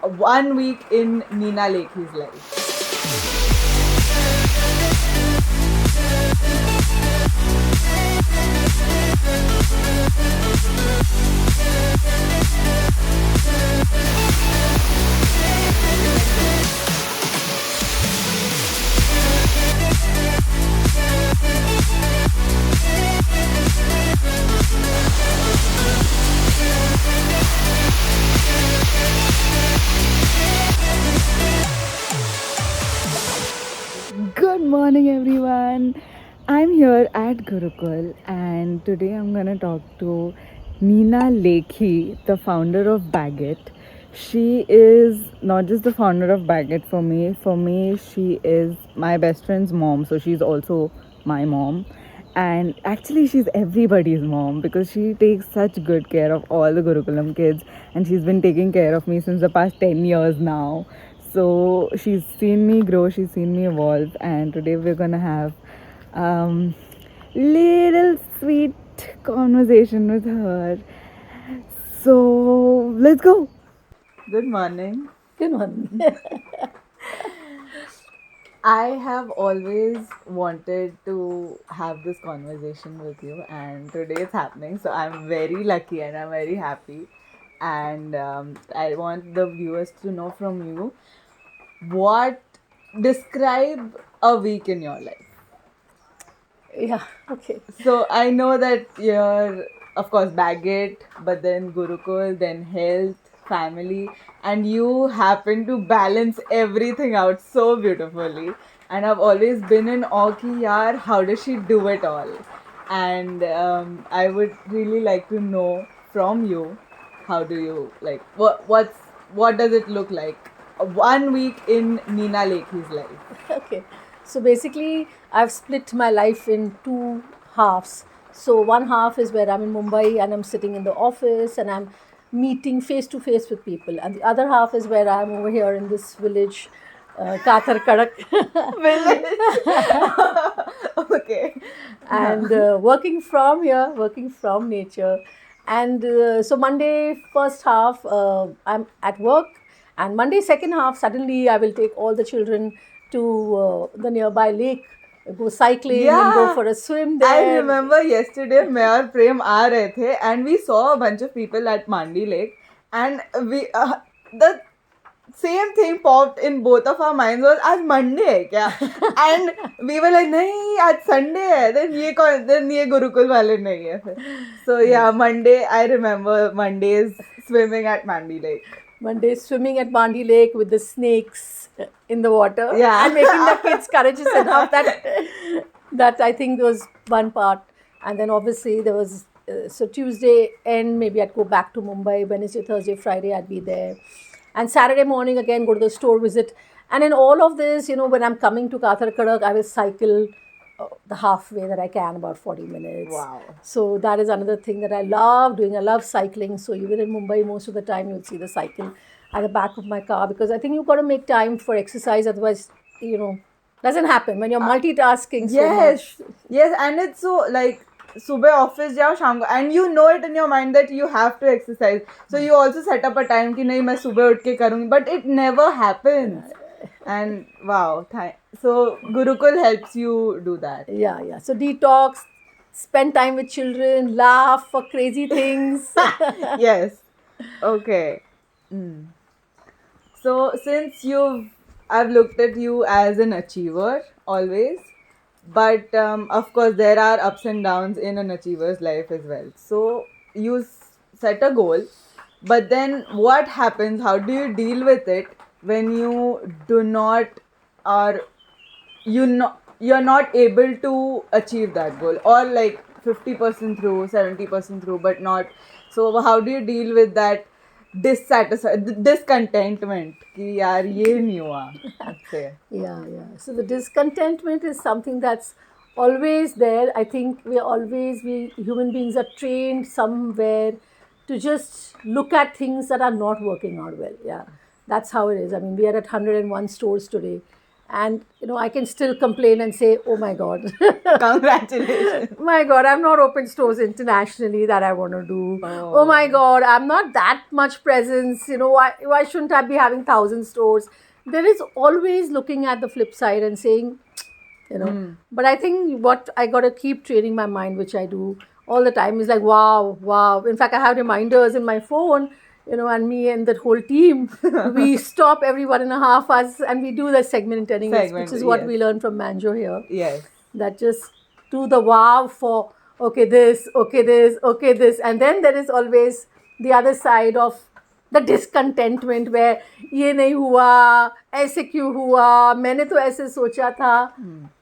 1 week in Nina Lekhi's life. Good morning, everyone. I'm here at Gurukul, and today I'm gonna talk to Nina Lekhi, the founder of Baguette. She is not just the founder of Baguette for me. For me, she is my best friend's mom, so she's also my mom. And actually, she's everybody's mom because she takes such good care of all the Gurukulam kids, and she's been taking care of me since the past 10 years now. So she's seen me grow, she's seen me evolve, and today we're gonna have little sweet conversation with her. So let's go. Good morning. Good one. I have always wanted to have this conversation with you, and today it's happening. So I'm very lucky and I'm very happy. And I want the viewers to know from you what describe a week in your life. Yeah, okay. So I know that you're, of course, Baguette, but then Gurukul, then health, family, and you happen to balance everything out so beautifully. And I've always been in awe ki yaar, how does she do it all? And I would really like to know from you, how do you like what does it look like? 1 week in Nina Lekhi's life. Okay. So basically, I've split my life in two halves. So one half is where I'm in Mumbai and I'm sitting in the office and I'm meeting face to face with people, and the other half is where I'm over here in this village, Kathar Kadak, Okay. and working from here, working from nature. And so Monday first half, I'm at work, and Monday second half, suddenly I will take all the children to the nearby lake, go cycling and go for a swim I there. remember yesterday मैं और प्रेम आ रहे थे and we saw a bunch of people at Mandi Lake and we the same thing popped in both of our minds was आज Monday है क्या and we were like नहीं आज Sunday है then ये गुरुकुल वाले नहीं है फिर so yeah Monday I remember Mondays swimming at Mandi Lake. Monday swimming at Mandi Lake with the snakes in the water, Yeah. and making the kids courageous enough that I think was one part. And then obviously there was so Tuesday end, maybe I'd go back to Mumbai. Wednesday, Thursday, Friday I'd be there, and Saturday morning again go to the store visit. And in all of this, when I'm coming to Kathar Kadak, I will cycle the halfway that I can, about 40 minutes. Wow. So that is another thing that I love doing. I love cycling. So even in Mumbai, most of the time you'll see the cycle at the back of my car, because I think you've got to make time for exercise. Otherwise, doesn't happen when you're multitasking so Yes, much. yes, and it's so like सुबह office जाओ शाम को and you know it in your mind that you have to exercise, so you also set up a time कि नहीं मैं सुबह उठ के करूँगी, but it never happens. And wow, so Gurukul helps you do that. Yeah. So detox, spend time with children, laugh for crazy things. Yes, okay. So since I've looked at you as an achiever always, but of course there are ups and downs in an achiever's life as well. So you set a goal, but then what happens? How do you deal with it when you do not, or you're not able to achieve that goal, or like 50% through, 70% through, but not. So how do you deal with that discontentment कि यार ये नहीं हुआ? Let's say. Yeah. So the discontentment is something that's always there. I think we human beings are trained somewhere to just look at things that are not working out well. Yeah, that's how it is. I mean, we are at 101 stores today, And I can still complain and say, oh my God, Congratulations. my God, I'm not open stores internationally that I want to do. Oh. Oh my God, I'm not that much presence. Why shouldn't I be having 1,000 stores? There is always looking at the flip side and saying, but I think what I got to keep training my mind, which I do all the time, is like, wow, wow. In fact, I have reminders in my phone, and me and that whole team, we stop every 1.5 hours and we do the segmenting, which is what Yes. we learn from Manjo here. Yes. That just do the wow for, okay, this, and then there is always the other side of the discontentment where ये नहीं हुआ, ऐसे क्यों हुआ, मैंने तो ऐसे सोचा था.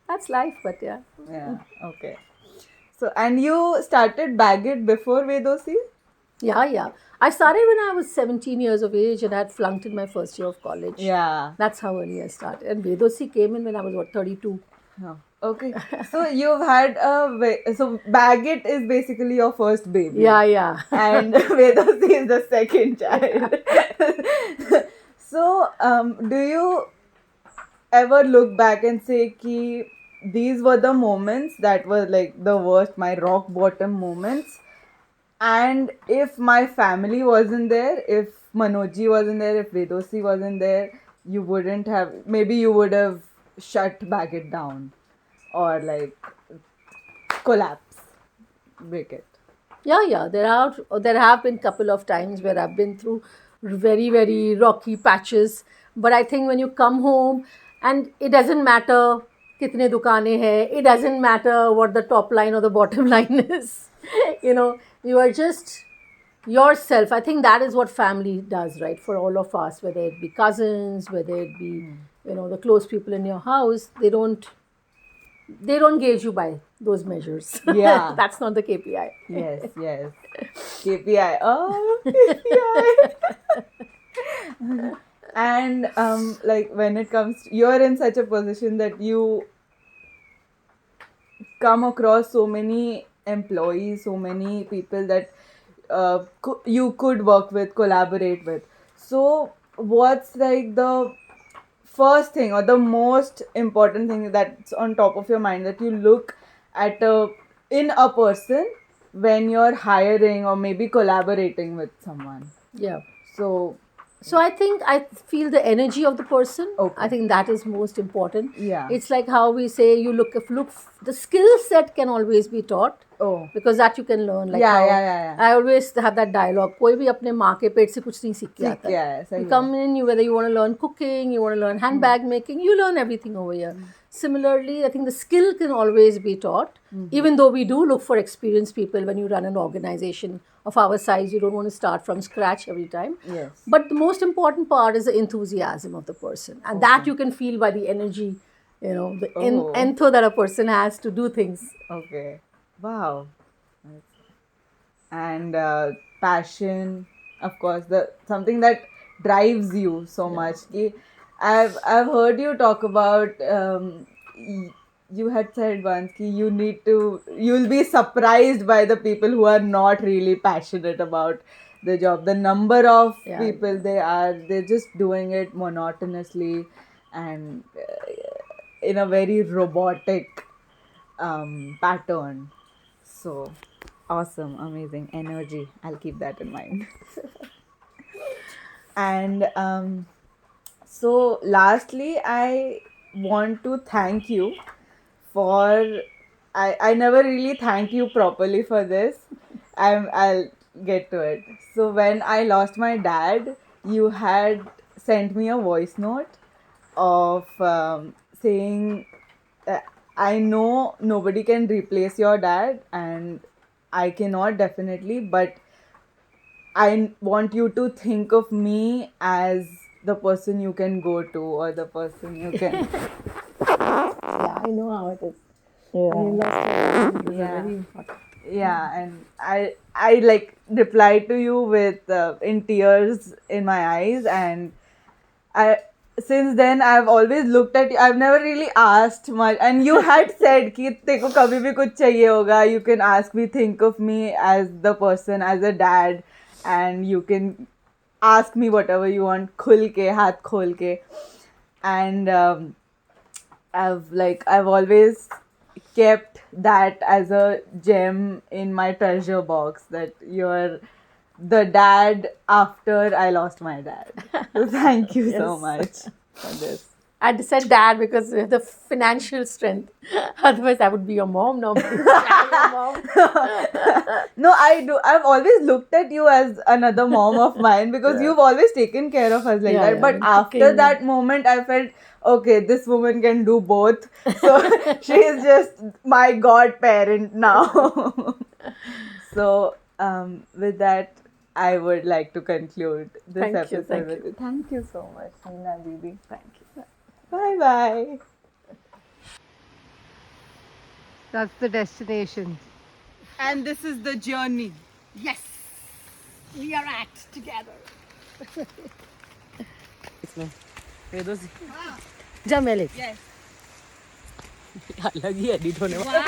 That's life, but yeah. Yeah. Okay. So, and you started Baggett before Vedosi? Yeah. I started when I was 17 years of age and I had flunked in my first year of college. Yeah. That's how early I started. And Vedosi came in when I was, 32. Oh, okay. So you've had so Baggett is basically your first baby. Yeah. And Vedosi is the second child. So, do you ever look back and say ki these were the moments that were like the worst, my rock bottom moments? And if my family wasn't there, if Manoji wasn't there, if Vedosi wasn't there, you wouldn't have, maybe you would have shut Baggett down or like collapse, break it. Yeah. There have been couple of times where I've been through very, very rocky patches. But I think when you come home, and it doesn't matter kitne dukane hai, it doesn't matter what the top line or the bottom line is. You are just yourself. I think that is what family does, right? For all of us, whether it be cousins, whether it be the close people in your house, they don't gauge you by those measures. Yeah. That's not the KPI. Yes. KPI. Oh, KPI. And like when it comes to, you're in such a position that you come across so many employees, so many people that you could work with, collaborate with. So what's like the first thing or the most important thing that's on top of your mind that you look at in a person when you're hiring or maybe collaborating with someone? Yeah. So I think I feel the energy of the person. Okay. I think that is most important. Yeah. It's like how we say you look the skill set can always be taught. Oh. Because that you can learn. Like Yeah. I always have that dialogue. कोई भी अपने माँ के पेट से कुछ नहीं सीख के आता है. You come in, whether you want to learn cooking, you want to learn handbag making, you learn everything over here. Similarly, I think the skill can always be taught. Even though we do look for experienced people when you run an organization of our size, you don't want to start from scratch every time. Yes. But the most important part is the enthusiasm of the person, and that you can feel by the energy, the entho that a person has to do things. Okay. Wow. And passion, of course, something that drives you so much. I've heard you talk about you had said once ki you'll be surprised by the people who are not really passionate about the job. The number of people they're just doing it monotonously and in a very robotic pattern. So awesome, amazing energy. I'll keep that in mind. And so lastly, I want to thank you for I never really thanked you properly for this. I'll get to it. So when I lost my dad, you had sent me a voice note of saying I know nobody can replace your dad and I cannot definitely, but I want you to think of me as the person you can go to or the person you can. Yeah, I know how it is. Yeah, and I like replied to you with in tears in my eyes, and since then I've always looked at you. I've never really asked much, and you had said कि तेको कभी भी कुछ चाहिए होगा, you can ask me, think of me as the person, as a dad, and you can ask me whatever you want, खुल के, हाथ खोल के, and I've always kept that as a gem in my treasure box, that you're the dad after I lost my dad. So thank you so Yes. much for this. I said dad because we have the financial strength. Otherwise, I would be your mom now. Because I'm your mom. No, I do. I've always looked at you as another mom of mine because you've always taken care of us like Yeah, that. yeah, But been after cooking. that moment, I felt, okay, this woman can do both. So she is just my godparent now. So, with that, I would like to conclude this Thank you, episode thank with you. Thank you so much, Meena Didi. Thank you. Bye bye. That's the destination. And this is the journey. Yes, we are at together. जा मैं लेती Yes. अलग ही edit होने वाला